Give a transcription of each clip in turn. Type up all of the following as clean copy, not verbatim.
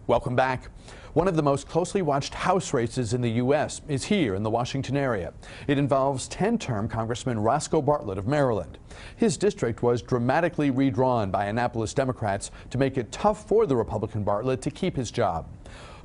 Welcome back. One of the most closely watched House races in the U.S. is here in the Washington area. It involves 10-term Congressman Roscoe Bartlett of Maryland. His district was dramatically redrawn by Annapolis Democrats to make it tough for the Republican Bartlett to keep his job.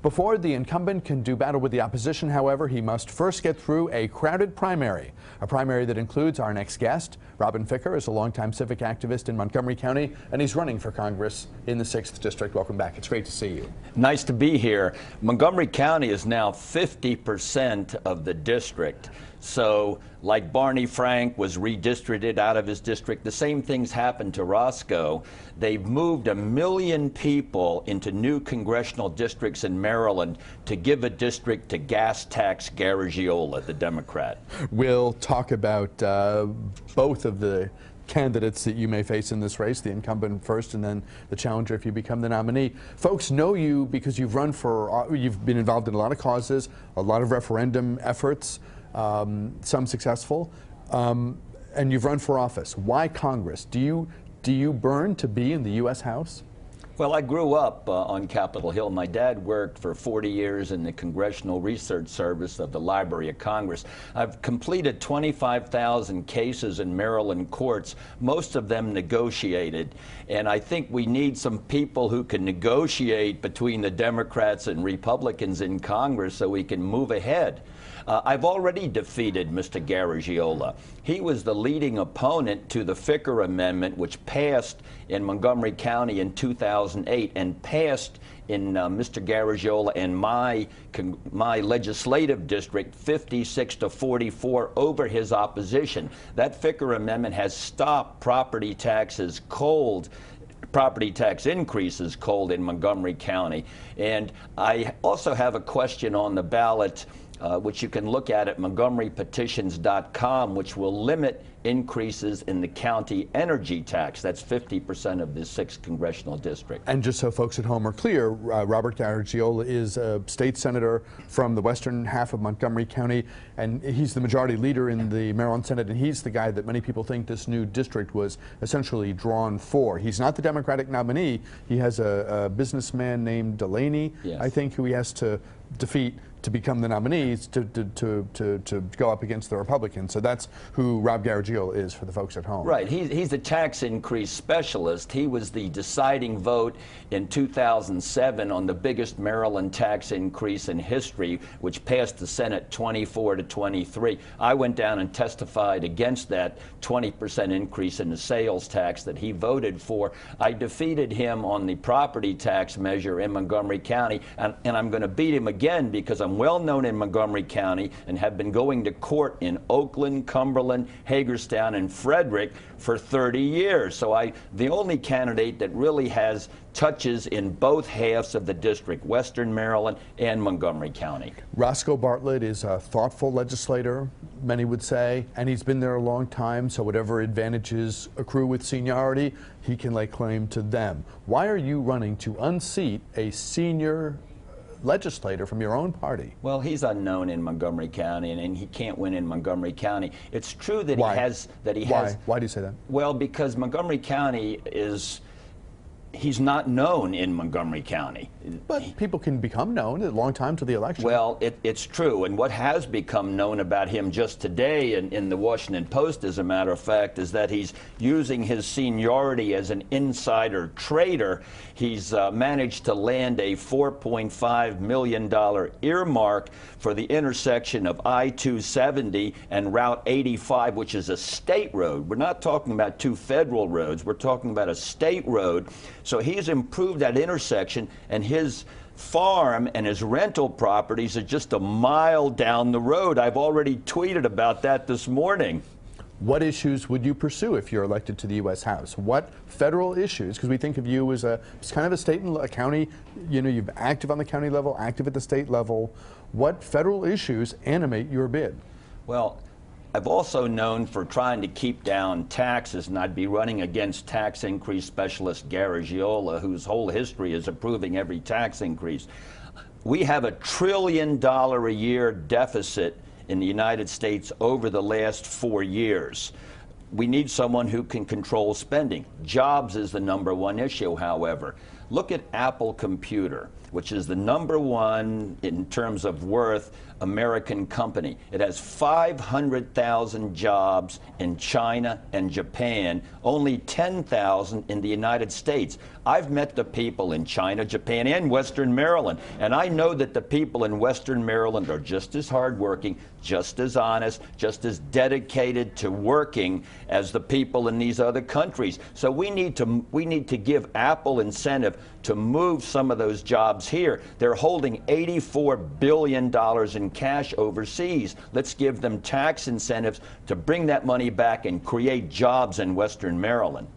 Before the incumbent can do battle with the opposition, however, he must first get through a crowded primary, a primary that includes our next guest. Robin Ficker is a longtime civic activist in Montgomery County, and he's running for Congress in the 6th District. Welcome back. It's great to see you. Nice to be here. Montgomery County is now 50% of the district. So, like Barney Frank was redistricted out of his district, the same things happened to Roscoe. They've moved 1 million people into new congressional districts in Maryland to give a district to gas tax Garagiola, the Democrat. We'll talk about both of the candidates that you may face in this race, the incumbent first and then the challenger if you become the nominee. Folks know you because you've been involved in a lot of causes, a lot of referendum efforts, some successful, and you've run for office. Why Congress? Do you burn to be in the U.S. House? Well, I grew up on Capitol Hill. My dad worked for 40 years in the Congressional Research Service of the Library of Congress. I've completed 25,000 cases in Maryland courts, most of them negotiated. And I think we need some people who can negotiate between the Democrats and Republicans in Congress so we can move ahead. I've already defeated Mr. Garagiola. He was the leading opponent to the Ficker Amendment, which passed in Montgomery County in 2008 and passed in Mr. Garagiola and my legislative district 56-44 over his opposition. That Ficker Amendment has stopped property tax increases cold in Montgomery County. And I also have a question on the ballot which you can look at montgomerypetitions.com, which will limit increases in the county energy tax. That's 50% of the 6th congressional district. And just so folks at home are clear, Robert Garagiola is a state senator from the western half of Montgomery County, and he's the majority leader in the Maryland Senate, and he's the guy that many people think this new district was essentially drawn for. He's not the Democratic nominee. He has a businessman named Delaney, yes, I think, who he has to defeat to become the nominees to go up against the Republicans. So that's who Rob Garagiola is for the folks at home. Right. He's a tax increase specialist. He was the deciding vote in 2007 on the biggest Maryland tax increase in history, which passed the Senate 24-23. I went down and testified against that 20% increase in the sales tax that he voted for. I defeated him on the property tax measure in Montgomery County, and I'm going to beat him again because I'm well known in Montgomery County and have been going to court in Oakland, Cumberland, Hagerstown, and Frederick for 30 years. So the only candidate that really has touches in both halves of the district, Western Maryland and Montgomery County. Roscoe Bartlett is a thoughtful legislator, many would say, and he's been there a long time, so whatever advantages accrue with seniority, he can lay claim to them. Why are you running to unseat a senior legislator from your own party? Well, he's unknown in Montgomery County, and he can't win in Montgomery County. It's true that Why? Why do you say that? Well, because Montgomery County he's not known in Montgomery County. But people can become known a long time to the election. Well, it's true. And what has become known about him just today in the Washington Post, as a matter of fact, is that he's using his seniority as an insider trader. He's managed to land a $4.5 million earmark for the intersection of I-270 and Route 85, which is a state road. We're not talking about two federal roads. We're talking about a state road. So he's improved that intersection, and his farm and his rental properties are just a mile down the road. I've already tweeted about that this morning. What issues would you pursue if you're elected to the U.S. House? What federal issues? Because we think of you as kind of a state and a county, you know, you're active on the county level, active at the state level. What federal issues animate your bid? Well, I've also known for trying to keep down taxes, and I'd be running against tax increase specialist Garagiola, whose whole history is approving every tax increase. We have $1 trillion a year deficit in the United States over the last 4 years. We need someone who can control spending. Jobs is the #1 issue, however. Look at Apple Computer, which is the #1 in terms of worth American company. It has 500,000 jobs in China and Japan, only 10,000 in the United States. I've met the people in China, Japan, and Western Maryland, and I know that the people in Western Maryland are just as hardworking, just as honest, just as dedicated to working as the people in these other countries. So we need to give Apple incentive to move some of those jobs here. They're holding $84 billion in cash overseas. Let's give them tax incentives to bring that money back and create jobs in Western Maryland.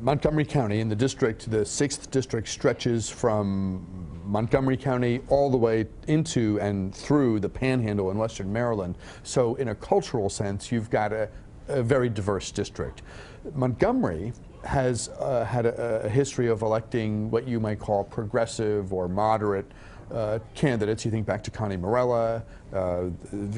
Montgomery County in the district, the 6th district stretches from Montgomery County all the way into and through the Panhandle in Western Maryland. So in a cultural sense, you've got a very diverse district. Montgomery has had a history of electing what you might call progressive or moderate candidates. You think back to Connie Morella,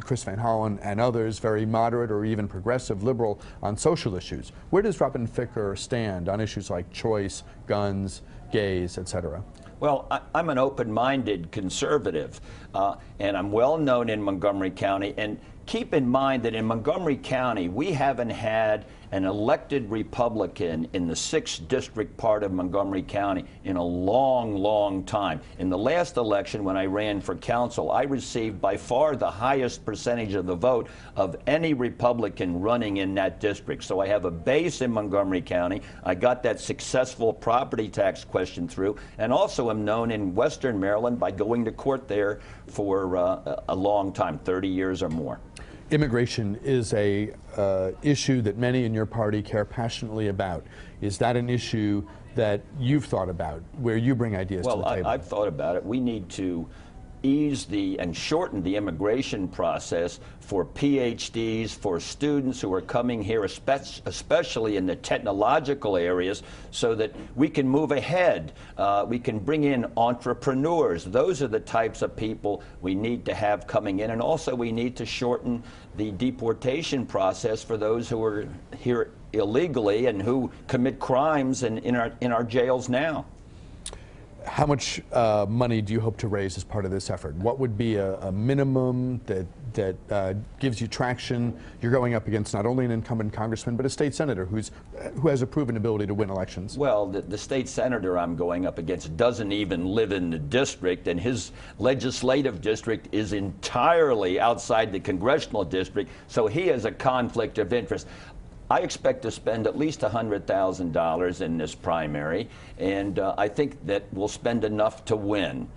Chris Van Hollen, and others, very moderate or even progressive liberal on social issues. Where does Robin Ficker stand on issues like choice, guns, gays, etc.? Well, I'm an open-minded conservative, and I'm well known in Montgomery County. And keep in mind that in Montgomery County, we haven't had an elected Republican in the 6th district part of Montgomery County in a long, long time. In the last election, when I ran for council, I received by far the highest percentage of the vote of any Republican running in that district. So I have a base in Montgomery County. I got that successful property tax question through, and also am known in Western Maryland by going to court there for a long time, 30 years or more. Immigration is a issue that many in your party care passionately about. Is that an issue that you've thought about, where you bring ideas to the table? Well, I've thought about it. We need to ease and shorten the immigration process for PhDs, for students who are coming here, especially in the technological areas, so that we can move ahead. We can bring in entrepreneurs. Those are the types of people we need to have coming in. And also we need to shorten the deportation process for those who are here illegally and who commit crimes in our jails now. How much money do you hope to raise as part of this effort? What would be a minimum that gives you traction? You're going up against not only an incumbent congressman, but a state senator who has a proven ability to win elections. Well, the state senator I'm going up against doesn't even live in the district, and his legislative district is entirely outside the congressional district, so he has a conflict of interest. I expect to spend at least $100,000 in this primary, and I think that we'll spend enough to win.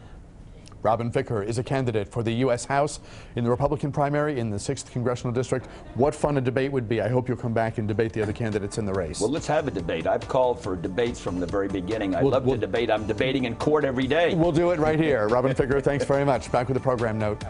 Robin Ficker is a candidate for the U.S. House in the Republican primary in the 6th Congressional District. What fun a debate would be. I hope you'll come back and debate the other candidates in the race. Well, let's have a debate. I've called for debates from the very beginning. I love to debate. I'm debating in court every day. We'll do it right here. Robin Ficker, thanks very much. Back with the program note.